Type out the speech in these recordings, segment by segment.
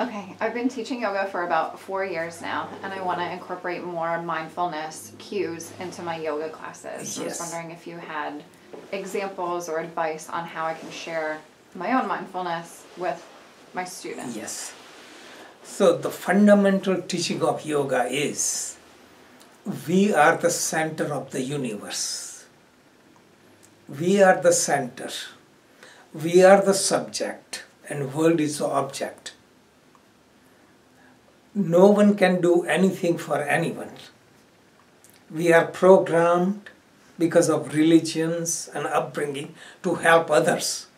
Okay, I've been teaching yoga for about 4 years now, and I want to incorporate more mindfulness cues into my yoga classes. So I was Yes. wondering if you had examples or advice on how I can share my own mindfulness with my students. Yes. So the fundamental teaching of yoga is we are the center of the universe. We are the center. We are the subject and world is the object. No one can do anything for anyone. We are programmed because of religions and upbringing to help others.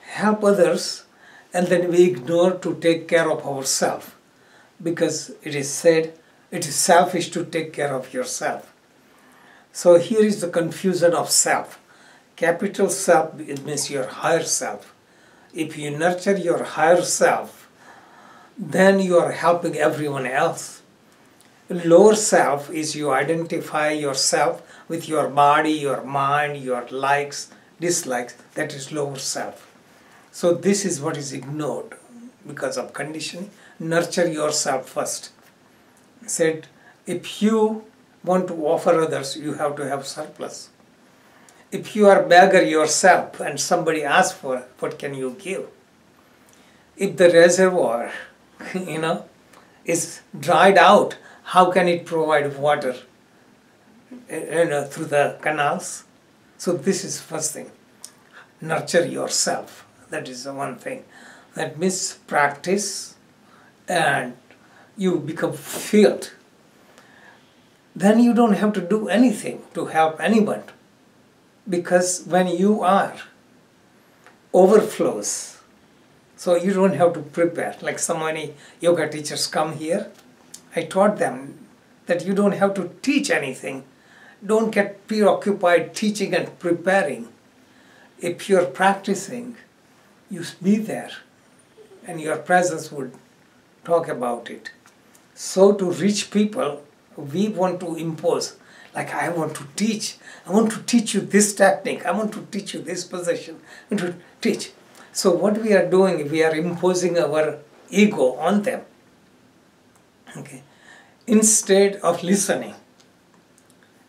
Help others, and then we ignore to take care of ourselves because it is said it is selfish to take care of yourself. So here is the confusion of self. Capital self, it means your higher self. If you nurture your higher self, then you are helping everyone else. Lower self is you identify yourself with your body, your mind, your likes, dislikes. That is lower self. So this is what is ignored because of conditioning. Nurture yourself first. Said, if you want to offer others, you have to have surplus. If you are beggar yourself and somebody asks for, what can you give? If the reservoir, is dried out, how can it provide water through the canals? So this is first thing. Nurture yourself. That is the one thing. That means practice and you become filled. Then you don't have to do anything to help anyone. Because when you are overflows, so you don't have to prepare. Like so many yoga teachers come here, I taught them that you don't have to teach anything. Don't get preoccupied teaching and preparing. If you're practicing, you be there and your presence would talk about it. So to reach people, we want to impose, like I want to teach you this technique, I want to teach you this position, I want to teach. So what we are doing, we are imposing our ego on them. Okay. Instead of listening,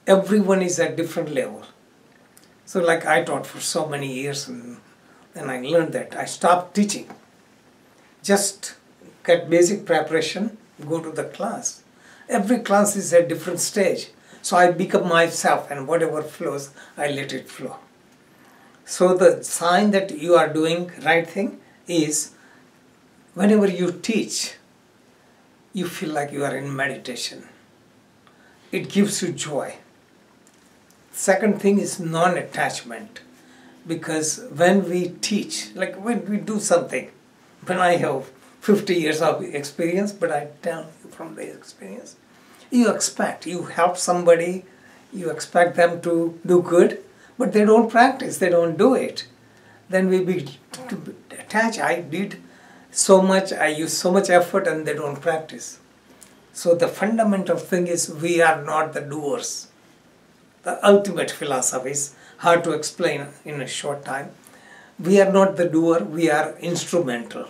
everyone is at different level. So like I taught for so many years and then I learned that I stopped teaching. Just get basic preparation, go to the class. Every class is at different stage. So I become myself and whatever flows, I let it flow. So the sign that you are doing right thing is whenever you teach, you feel like you are in meditation. It gives you joy. Second thing is non-attachment. Because when we teach, like when we do something, when I have 50 years of experience, but I tell you from the experience, you help somebody, you expect them to do good, but they don't practice, they don't do it. Then we be attached. I did so much, I use so much effort and they don't practice. So the fundamental thing is we are not the doers. The ultimate philosophy is hard to explain in a short time. We are not the doer, we are instrumental.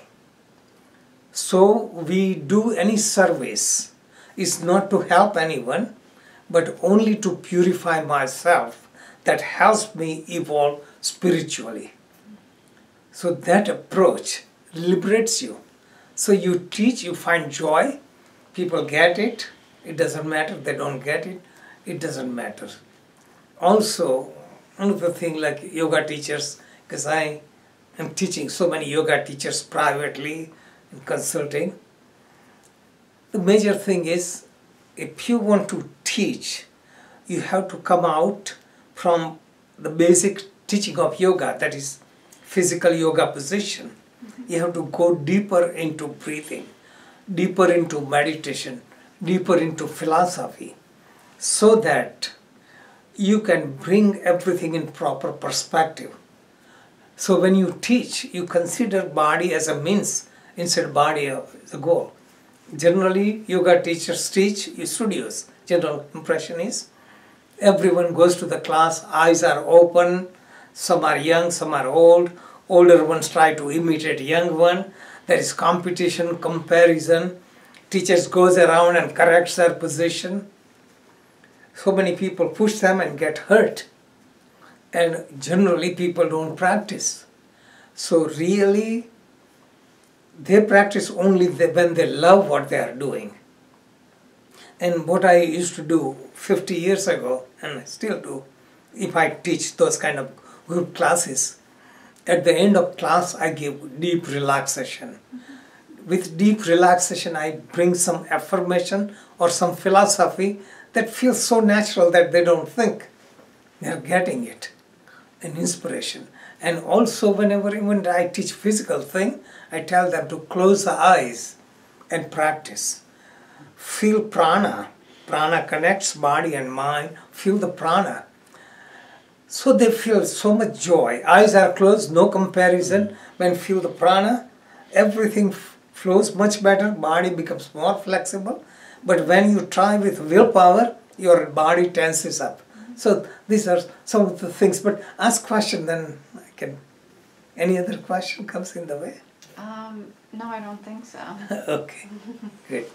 So we do any service is not to help anyone, but only to purify myself. That helps me evolve spiritually. So that approach liberates you. So you teach, you find joy, people get it, it doesn't matter, they don't get it, it doesn't matter. Also, another thing like yoga teachers, because I am teaching so many yoga teachers privately in consulting, the major thing is if you want to teach, you have to come out from the basic teaching of yoga, that is physical yoga position. You have to go deeper into breathing, deeper into meditation, deeper into philosophy, so that you can bring everything in proper perspective. So when you teach, you consider body as a means instead of body as a goal. Generally, yoga teachers teach studios. General impression is everyone goes to the class, eyes are open, some are young, some are old. Older ones try to imitate young one. There is competition, comparison. Teachers goes around and corrects their position. So many people push them and get hurt. And generally people don't practice. So really, they practice only when they love what they are doing. And what I used to do 50 years ago, and I still do, if I teach those kind of group classes, at the end of class I give deep relaxation. With deep relaxation I bring some affirmation or some philosophy that feels so natural that they don't think. They are getting it, an inspiration. And also whenever even I teach physical thing, I tell them to close the eyes and practice. Feel prana. Prana connects body and mind. Feel the prana. So they feel so much joy. Eyes are closed, no comparison. When feel the prana, everything flows much better. Body becomes more flexible. But when you try with willpower, your body tenses up. So these are some of the things. But ask question, then I can. Any other question comes in the way? No, I don't think so. Okay, great.